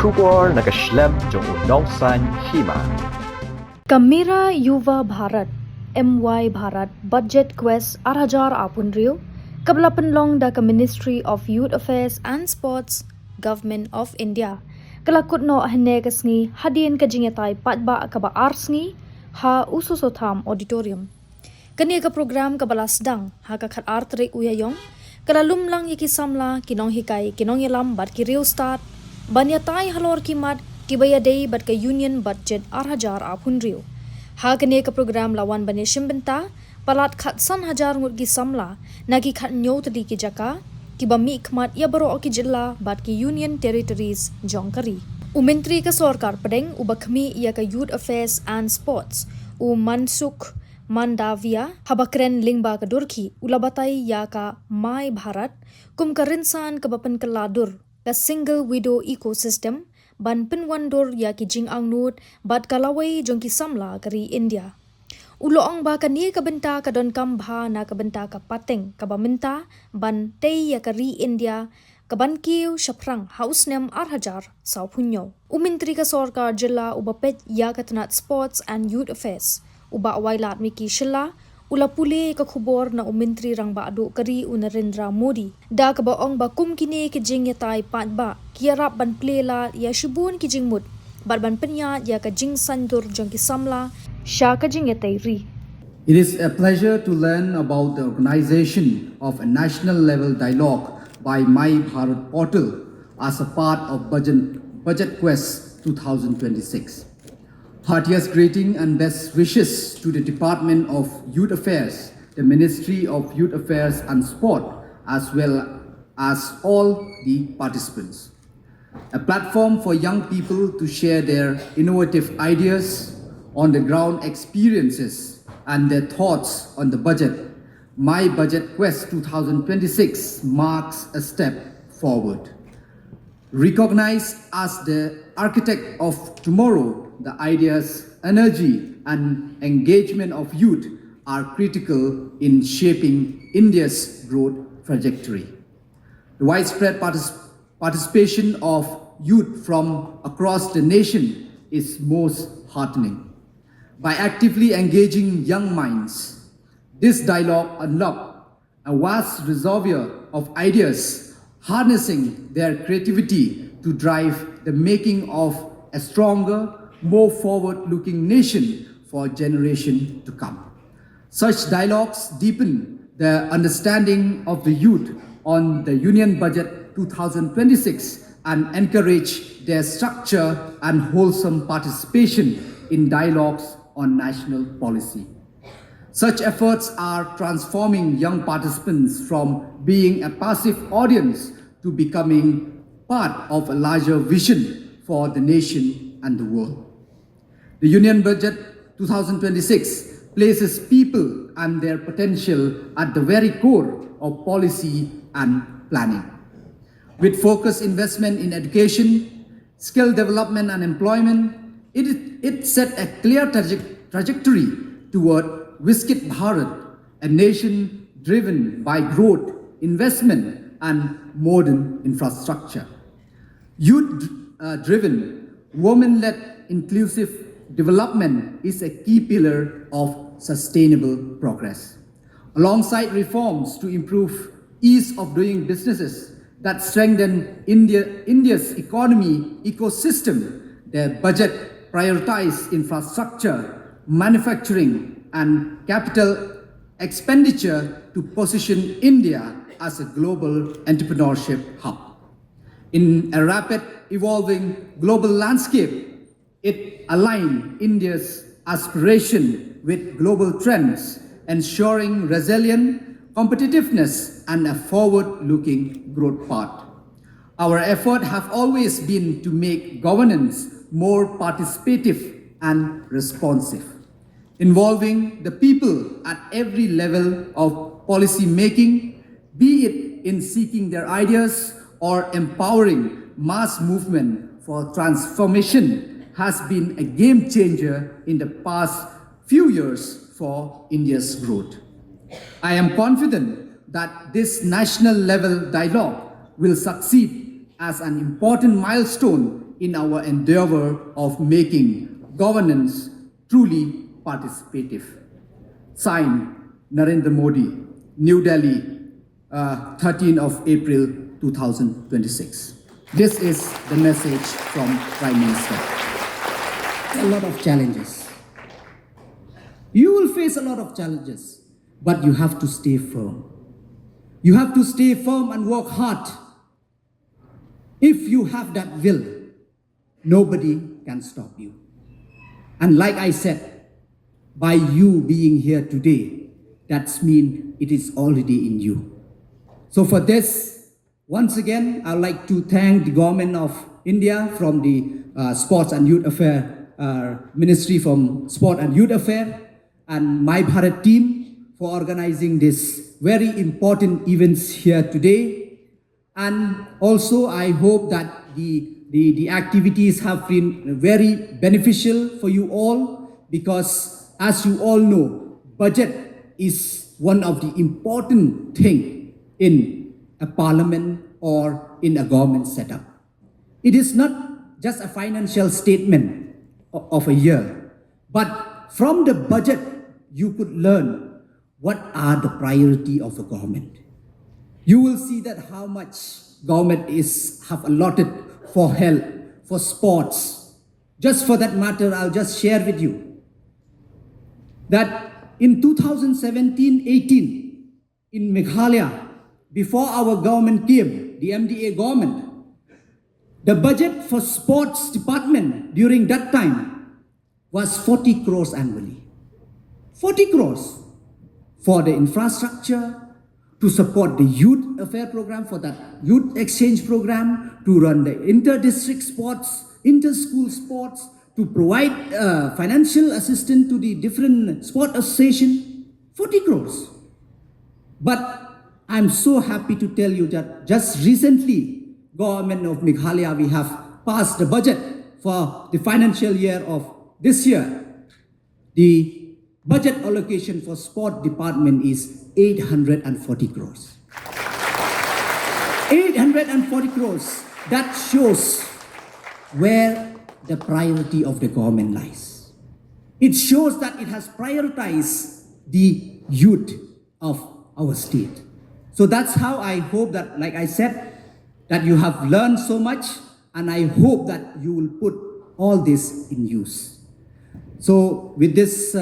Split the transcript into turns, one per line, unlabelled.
Shubor nakaslem jong unongsan Hima.
Kamira Yuva Bharat MY Bharat Budget Quest 8,000 apunrio kabla Pynlong da ka Ministry of Youth Affairs and Sports Government of India kalakut no hene kasngi hadin ka Ïatai patba ka ba arsngi ha ususotham auditorium kani ka program ka balasdang ha ka khat artre uyayong kala lumlang yiki samla kinong hikai kinong yalam bat ki real start banyatai halor kimat kibaya day bat ka union budget 8,000 apunrio ha kani ka program lawan bane shimbenta palat khat san hajar ngut gi samla nagi khat nyo tadi ki jaka ki bami khmat ya baro ki jilla bat ki union territories jongkari umentri ka sarkar pedeng ubakhmi ya ka youth affairs and sports u mansuk Mandavia habakren Lyngba ka durki ulabatai ya ka mai Bharat kum ka rinsan ka bapan kaladur ka single widow ecosystem ban pinwandur ya ki jing angnut bat kalawai jongki samla kari India uloong ba kani ka benta ka don kambha na ka benta ka pateng ka baminta ban tei ya kari India ka ban kiu shaprang house nem 8,000 sa punyo umintri ka sarkar jilla ubapet ya ka Tnad sports and youth affairs uba wailat miki shilla ula pule ka khubor na umintri rang ba adu kari Narendra Modi da ka baong ba kum kini ki jing Ïatai pat ba kiarap ban plela ya shubun ki jing mut bat ban penya ya ka jing sandur jong ki samla sha ka jing Ïatai ri.
It is a pleasure to learn about the organization of a national level dialogue by My Bharat portal as a part of Budget Quest 2026. Heartiest greeting and best wishes to the Department of Youth Affairs, the Ministry of Youth Affairs and Sport, as well as all the participants. A platform for young people to share their innovative ideas, on the ground experiences, and their thoughts on the budget. My Budget Quest 2026 marks a step forward. Recognized as the architect of tomorrow, the ideas, energy, and engagement of youth are critical in shaping India's growth trajectory. The widespread participation of youth from across the nation is most heartening. By actively engaging young minds, this dialogue unlocks a vast reservoir of ideas, harnessing their creativity to drive the making of a stronger, more forward-looking nation for generations to come. Such dialogues deepen the understanding of the youth on the Union Budget 2026 and encourage their structure and wholesome participation in dialogues on national policy. Such efforts are transforming young participants from being a passive audience to becoming part of a larger vision for the nation and the world. The Union Budget 2026 places people and their potential at the very core of policy and planning. With focused investment in education, skill development and employment, it set a clear trajectory toward Viksit Bharat, a nation driven by growth, investment and modern infrastructure. Youth-driven, women-led inclusive development is a key pillar of sustainable progress. Alongside reforms to improve ease of doing businesses that strengthen India's economy ecosystem, the budget prioritizes infrastructure, manufacturing, and capital expenditure to position India as a global entrepreneurship hub. In a rapid evolving global landscape, it aligns India's aspiration with global trends, ensuring resilient competitiveness and a forward-looking growth path. Our effort have always been to make governance more participative and responsive, involving the people at every level of policy making, be it in seeking their ideas or empowering mass movement for transformation has been a game changer in the past few years for India's growth. I am confident that this national level dialogue will succeed as an important milestone in our endeavor of making governance truly participative. Signed, Narendra Modi, New Delhi, 13th of April 2026. This is the message from Prime Minister. A lot of challenges. You will face a lot of challenges, but you have to stay firm. You have to stay firm and work hard. If you have that will, nobody can stop you. And like I said, by you being here today, that means it is already in you. So for this, once again, I'd like to thank the Government of India from the Sports and Youth Affairs Ministry from Sport and Youth Affairs and My Bharat team for organizing this very important events here today. And also I hope that the activities have been very beneficial for you all, because as you all know, budget is one of the important things in a parliament or in a government setup. It is not just a financial statement of a year, but from the budget you could learn what are the priority of the government. You will see that how much government have allotted for health, for sports. Just for that matter, I'll just share with you that in 2017-18 in Meghalaya, before our government came, the MDA government, the budget for sports department during that time was 40 crores annually. 40 crores for the infrastructure, to support the youth affair program, for that youth exchange program, to run the inter-district sports, inter-school sports, to provide financial assistance to the different sport association. 40 crores. But I'm so happy to tell you that just recently, Government of Meghalaya, we have passed the budget for the financial year of this year. The budget allocation for sport department is 840 crores. 840 crores. That shows where the priority of the government lies. It shows that it has prioritized the youth of our state. So that's how I hope that, like I said, that you have learned so much, and I hope that you will put all this in use. So with this